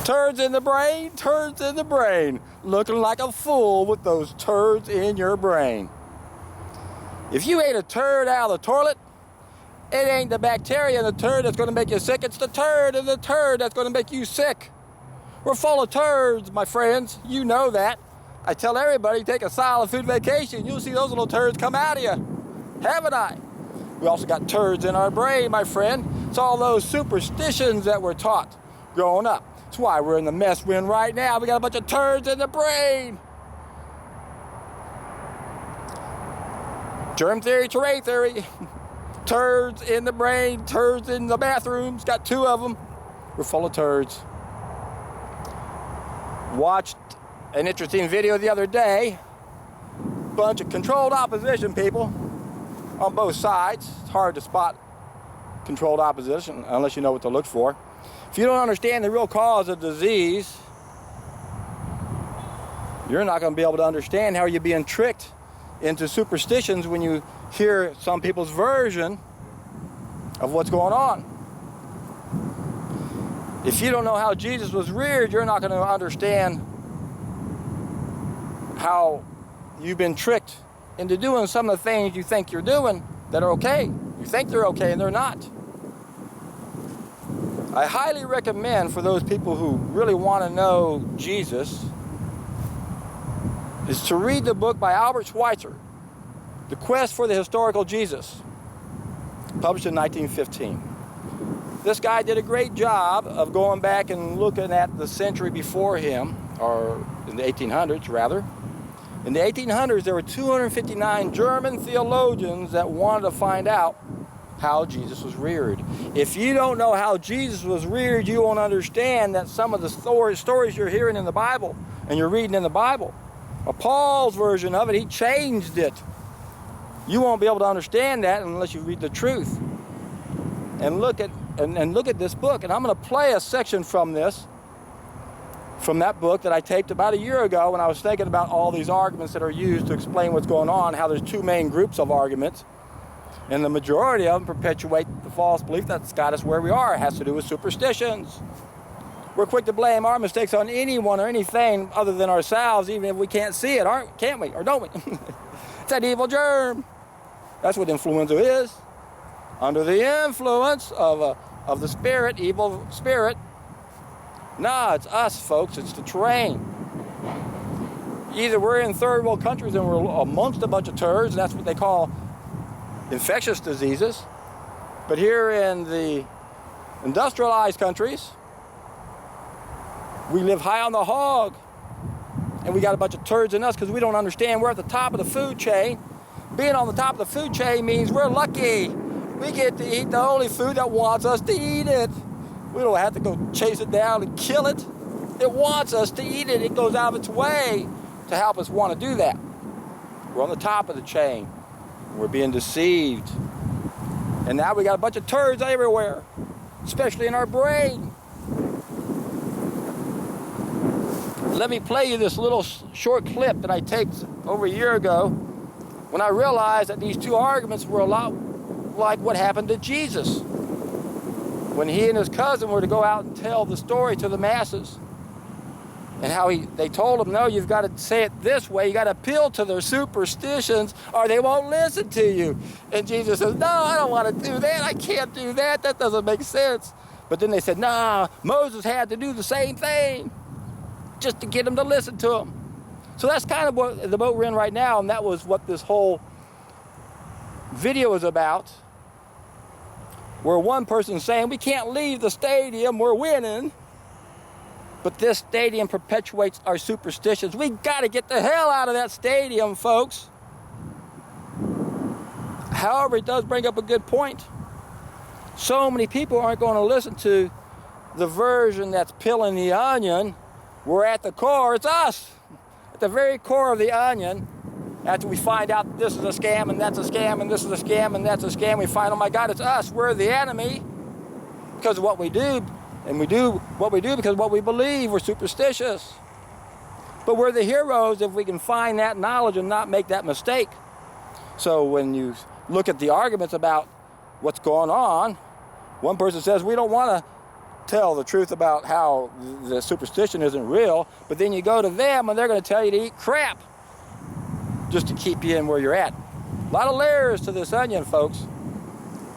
Turds in the brain, turds in the brain. Looking like a fool with those turds in your brain. If you ate a turd out of the toilet, it ain't the bacteria in the turd that's going to make you sick. It's the turd in the turd that's going to make you sick. We're full of turds, my friends. You know that. I tell everybody, take a solid food vacation. You'll see those little turds come out of you. Haven't I? We also got turds in our brain, my friend. It's all those superstitions that we're taught growing up. That's why we're in the mess we're in right now. We got a bunch of turds in the brain. Germ theory, terrain theory. Turds in the brain, turds in the bathrooms. Got 2 of them. We're full of turds. Watched an interesting video the other day. Bunch of controlled opposition people on both sides. It's hard to spot controlled opposition unless you know what to look for. If you don't understand the real cause of disease, you're not going to be able to understand how you're being tricked into superstitions when you hear some people's version of what's going on. If you don't know how Jesus was reared, you're not going to understand how you've been tricked into doing some of the things you think you're doing that are okay. You think they're okay and they're not. I highly recommend for those people who really want to know Jesus is to read the book by Albert Schweitzer, The Quest for the Historical Jesus, published in 1915. This guy did a great job of going back and looking at the century before him, or in the 1800s rather. In the 1800s, there were 259 German theologians that wanted to find out how Jesus was reared. If you don't know how Jesus was reared, you won't understand that some of the stories you're hearing in the Bible and you're reading in the Bible. Well, Paul's version of it, he changed it. You won't be able to understand that unless you read the truth. And look at this book. And I'm going to play a section from that book that I taped about a year ago when I was thinking about all these arguments that are used to explain what's going on, how there's 2 main groups of arguments. And the majority of them perpetuate the false belief that's got us where we are. It has to do with superstitions. We're quick to blame our mistakes on anyone or anything other than ourselves, even if we can't see it, can't we? Or don't we? It's that evil germ. That's what influenza is. Under the influence of the spirit, evil spirit. Nah, it's us, folks. It's the terrain. Either we're in third world countries and we're amongst a bunch of turds, and that's what they call infectious diseases. But here in the industrialized countries, we live high on the hog, and we got a bunch of turds in us because we don't understand we're at the top of the food chain. Being on the top of the food chain means we're lucky. We get to eat the only food that wants us to eat it. We don't have to go chase it down and kill it. It wants us to eat it. It goes out of its way to help us want to do that. We're on the top of the chain. We're being deceived. And now we got a bunch of turds everywhere, especially in our brain. Let me play you this little short clip that I taped over a year ago when I realized that these 2 arguments were a lot like what happened to Jesus when he and his cousin were to go out and tell the story to the masses. And how they told him, no, you've got to say it this way. You got to appeal to their superstitions or they won't listen to you. And Jesus says, no, I don't want to do that. I can't do that. That doesn't make sense. But then they said, nah, Moses had to do the same thing just to get them to listen to him. So that's kind of what the boat we're in right now. And that was what this whole video is about. Where one person's saying, we can't leave the stadium, we're winning. But this stadium perpetuates our superstitions. We got to get the hell out of that stadium, folks. However, it does bring up a good point. So many people aren't going to listen to the version that's peeling the onion. We're at the core, it's us. At the very core of the onion, after we find out this is a scam and that's a scam and this is a scam and that's a scam, we find, oh my God, it's us. We're the enemy because of what we do. And we do what we do because of what we believe. We're superstitious. But we're the heroes if we can find that knowledge and not make that mistake. So when you look at the arguments about what's going on, one person says, we don't want to tell the truth about how the superstition isn't real, but then you go to them and they're going to tell you to eat crap just to keep you in where you're at. A lot of layers to this onion, folks,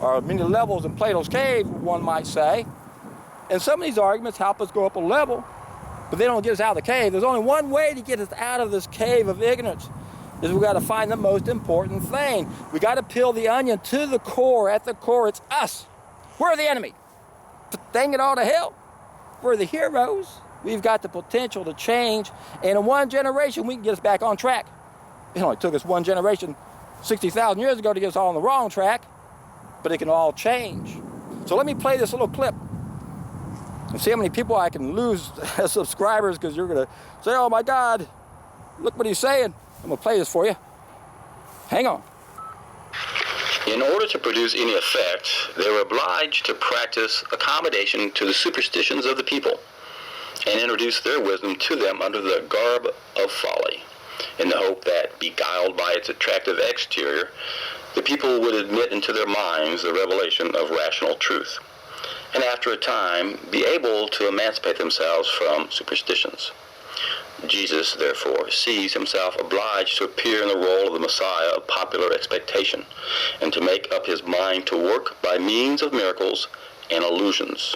or many levels in Plato's cave, one might say. And some of these arguments help us go up a level, but they don't get us out of the cave. There's only one way to get us out of this cave of ignorance, is we've got to find the most important thing. We got to peel the onion to the core. At the core, it's us. We're the enemy. But dang it all to hell. We're the heroes. We've got the potential to change, and in one generation, we can get us back on track. It only took us one generation 60,000 years ago to get us all on the wrong track, but it can all change. So let me play this little clip and see how many people I can lose as subscribers, because you're going to say, oh my God, look what he's saying. I'm going to play this for you. Hang on. In order to produce any effect, they were obliged to practice accommodation to the superstitions of the people and introduce their wisdom to them under the garb of folly, in the hope that, beguiled by its attractive exterior, the people would admit into their minds the revelation of rational truth, and after a time be able to emancipate themselves from superstitions. Jesus, therefore, sees himself obliged to appear in the role of the Messiah of popular expectation, and to make up his mind to work by means of miracles and illusions.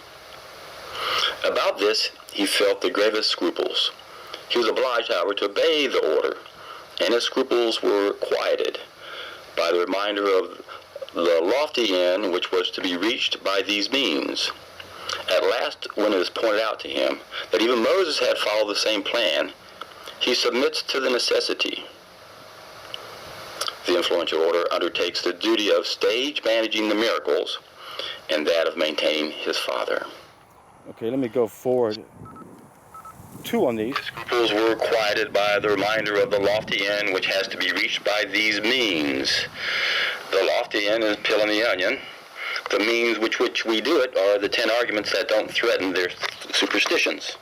About this he felt the gravest scruples. He was obliged, however, to obey the order, and his scruples were quieted by the reminder of the lofty end which was to be reached by these means. At last, when it is pointed out to him that even Moses had followed the same plan, he submits to the necessity. The influential order undertakes the duty of stage managing the miracles and that of maintaining his Father. Okay, let me go forward. Two on these. His scruples were quieted by the reminder of the lofty end which has to be reached by these means. The lofty end is peeling the onion. The means with which we do it are the 10 arguments that don't threaten their superstitions.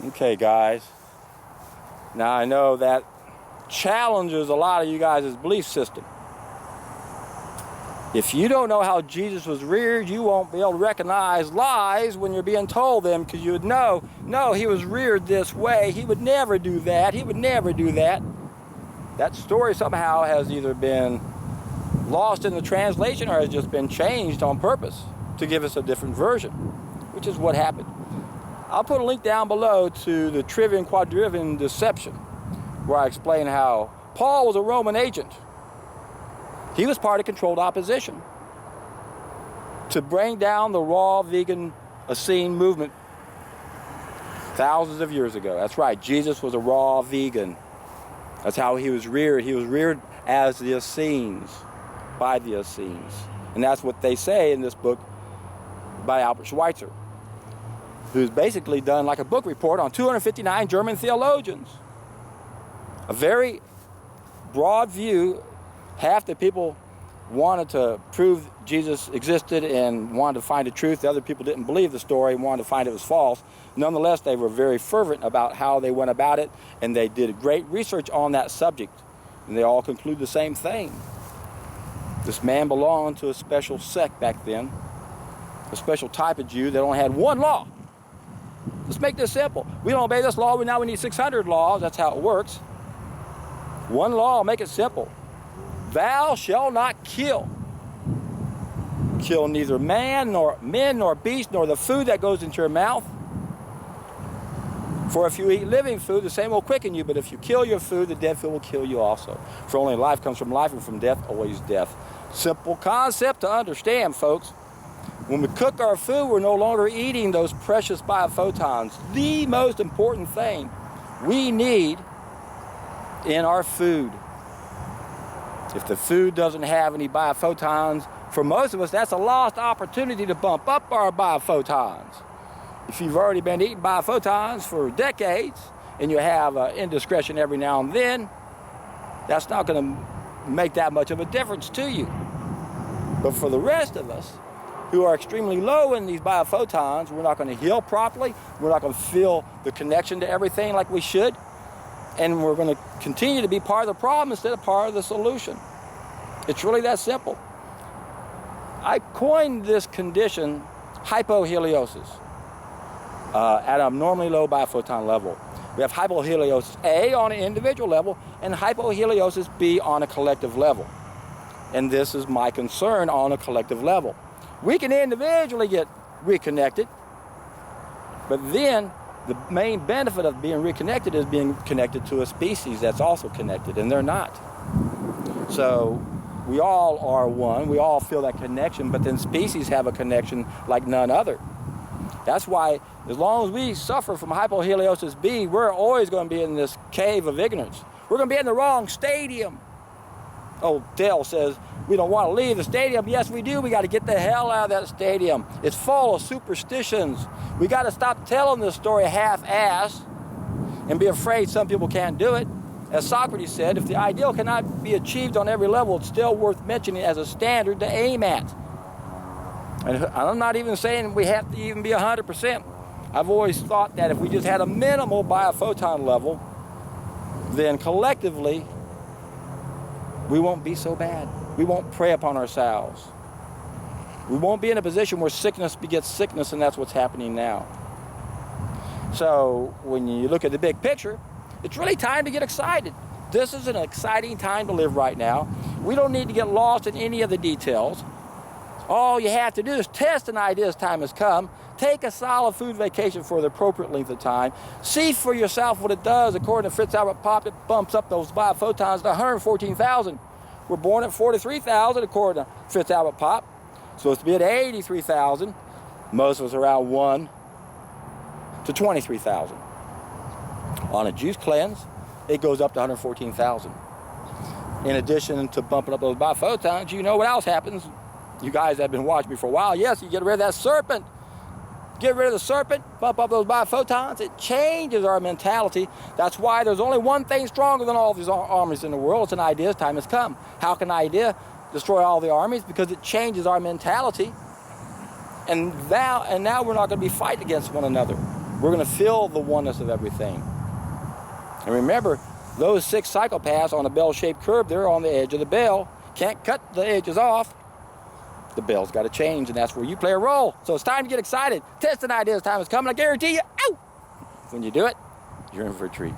Okay, guys. Now I know that challenges a lot of you guys' belief system. If you don't know how Jesus was reared, you won't be able to recognize lies when you're being told them, because you would know, no, he was reared this way. He would never do that. He would never do that. That story somehow has either been lost in the translation or has just been changed on purpose to give us a different version, which is what happened. I'll put a link down below to the Trivium Quadrivium Deception, where I explain how Paul was a Roman agent. He was part of controlled opposition to bring down the raw vegan Essene movement thousands of years ago. That's right, Jesus was a raw vegan. That's how he was reared. He was reared as the Essenes, by the Essenes. And that's what they say in this book by Albert Schweitzer, who's basically done like a book report on 259 German theologians. A very broad view. Half the people wanted to prove Jesus existed and wanted to find the truth. The other people didn't believe the story and wanted to find it was false. Nonetheless, they were very fervent about how they went about it, and they did great research on that subject. And they all conclude the same thing. This man belonged to a special sect back then, a special type of Jew that only had one law. Let's make this simple. We don't obey this law, now we need 600 laws. That's how it works. One law, make it simple. Thou shalt not kill. Kill neither men nor beast, nor the food that goes into your mouth. For if you eat living food, the same will quicken you. But if you kill your food, the dead food will kill you also. For only life comes from life, and from death, always death. Simple concept to understand, folks. When we cook our food, we're no longer eating those precious biophotons. The most important thing we need in our food. If the food doesn't have any biophotons, for most of us, that's a lost opportunity to bump up our biophotons. If you've already been eating biophotons for decades and you have indiscretion every now and then, that's not going to make that much of a difference to you. But for the rest of us who are extremely low in these biophotons, we're not going to heal properly, we're not going to feel the connection to everything like we should, and we're going to continue to be part of the problem instead of part of the solution. It's really that simple. I coined this condition hypo-Heliosis at an abnormally low biphoton level. We have hypo-Heliosis A on an individual level and hypo-Heliosis B on a collective level. And this is my concern on a collective level. We can individually get reconnected, but then the main benefit of being reconnected is being connected to a species that's also connected, and they're not. So we all are one, we all feel that connection, but then species have a connection like none other. That's why as long as we suffer from hypo-Heliosis B, we're always going to be in this cave of ignorance. We're going to be in the wrong stadium. Oh, Dale says, we don't want to leave the stadium. Yes, we do. We got to get the hell out of that stadium. It's full of superstitions. We got to stop telling this story half-assed and be afraid some people can't do it. As Socrates said, if the ideal cannot be achieved on every level, it's still worth mentioning as a standard to aim at. And I'm not even saying we have to even be 100%. I've always thought that if we just had a minimal biophoton level, then collectively, we won't be so bad. We won't prey upon ourselves. We won't be in a position where sickness begets sickness, and that's what's happening now. So when you look at the big picture, it's really time to get excited. This is an exciting time to live right now. We don't need to get lost in any of the details. All you have to do is test an idea as time has come. Take a solid food vacation for the appropriate length of time. See for yourself what it does. According to Fritz Albert Popp, it bumps up those biophotons to 114,000. We're born at 43,000 according to Fritz Albert Popp. Supposed to be at 83,000. Most of us around 1 to 23,000. On a juice cleanse, it goes up to 114,000. In addition to bumping up those biophotons, you know what else happens? You guys that have been watching me for a while, yes, you get rid of that serpent. Get rid of the serpent, bump up those biophotons, it changes our mentality. That's why there's only one thing stronger than all these armies in the world. It's an idea. Time has come. How can an idea destroy all the armies? Because it changes our mentality. And now we're not going to be fighting against one another. We're going to feel the oneness of everything. And remember, those 6 psychopaths on a bell-shaped curve, they're on the edge of the bell. Can't cut the edges off. The bell's got to change, and that's where you play a role. So it's time to get excited. Test an idea as time is coming. I guarantee you, ow! When you do it, you're in for a treat.